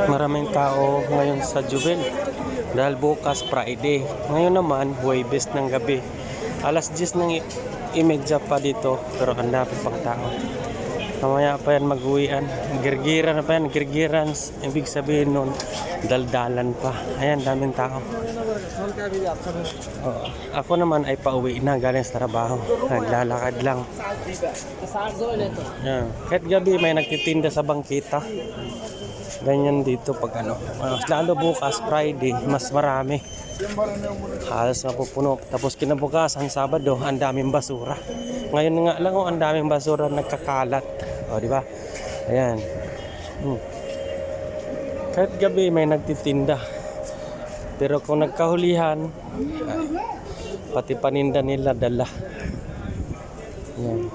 Maraming tao ngayon sa Jubel dahil bukas Friday. Ngayon naman Huwebes ng gabi. Alas 10 ng imedya pa dito pero ang dami pang tao. Mamaya pa yan mag-uwian. Girgiran na pa yan. Girgiran. Ibig sabihin nun, daldalan pa. Ayan, daming tao. Ako naman ay pauwi na galing sa trabaho. Naglalakad lang. Ayan. Kahit gabi may nagtitinda sa bangkita. Ganyan dito pag ano. Lalo bukas, Friday, mas marami. Halos mapupuno. Tapos kinabukasan, Sabado, ang daming basura. Ngayon nga lang ang daming basura nagkakalat. O, di ba? Ayan. Kahit gabi may nagtitinda. Pero kung nagkahulihan, pati paninda nila dala. Ayan.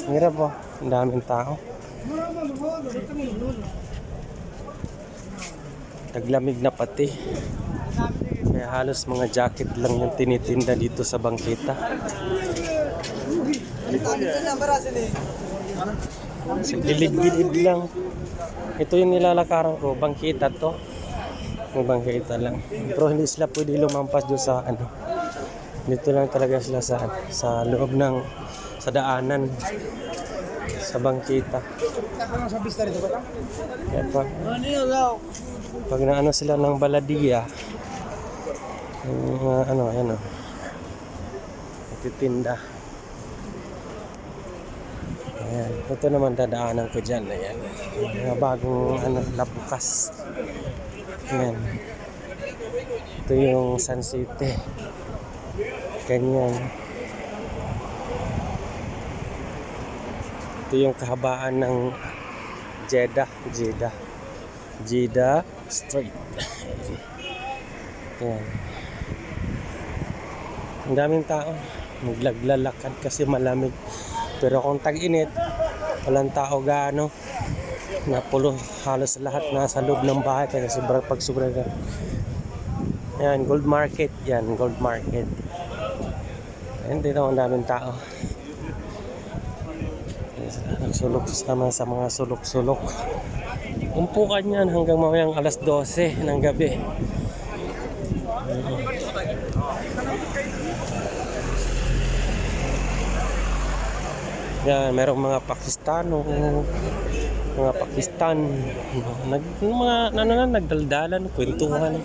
Hirap po. Ang daming tao. Taglamig na pati. Kaya halos mga jacket lang yung tinitinda dito sa bangkita. Gilid-gilid lang. Ito yung nilalakaran ko, bangkita to. Yung bangkita lang. Pero hindi sila pwede lumampas doon sa ano. Dito lang talaga sila sa loob ng sa daanan sa bangkita. Kaya pag naano sila ng baladiya, ano, titinda. Ayan, ito naman dadaanan ko dyan. Ayan, mga bagong labukas. Ayan, ito yung Sun City. Ganyan. Ito yung kahabaan ng Jeddah Street. Ayan. Ang daming tao. Naglalakad kasi malamig. Pero kung tag-init, walang tao gaano. Napulo halos lahat nasa loob ng bahay kasi sobrang pag-sobra. Ayan, Gold Market. Yan, Gold Market. Ayan, dito ang daming tao. Nagsulok sama sa mga sulok-sulok. Umpukan yan hanggang mamayang alas 12 ng gabi. Yan, merong mga Pakistano, mga Pakistan, nagdaldalan, kwentuhan.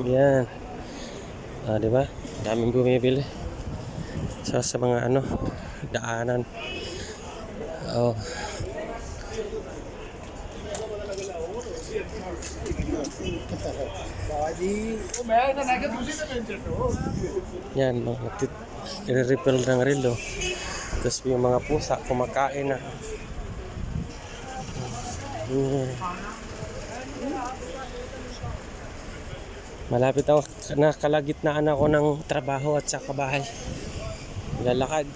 Yan. Di ba? Daming bumibili. Sa mga daanan. Oh. Yan, i-refill ng relo. Tapos yung mga pusa kumakain na. Malapit ako, nakalagitnaan ako ng trabaho at saka bahay. Lalakad.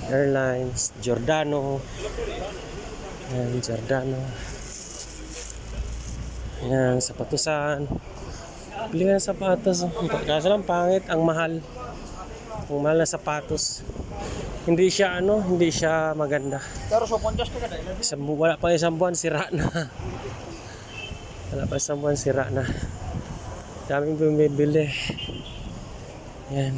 Airlines, Giordano. Ayan, Giordano. Ayan, sapatusan. Bili ka ng sapatos. Kaso lang pangit, ang mahal. Ang mahal na sapatos. Hindi siya maganda. Wala pa isang buwan, sira na. Wala pa isang buwan, sira na. Daming bumibili. Yan.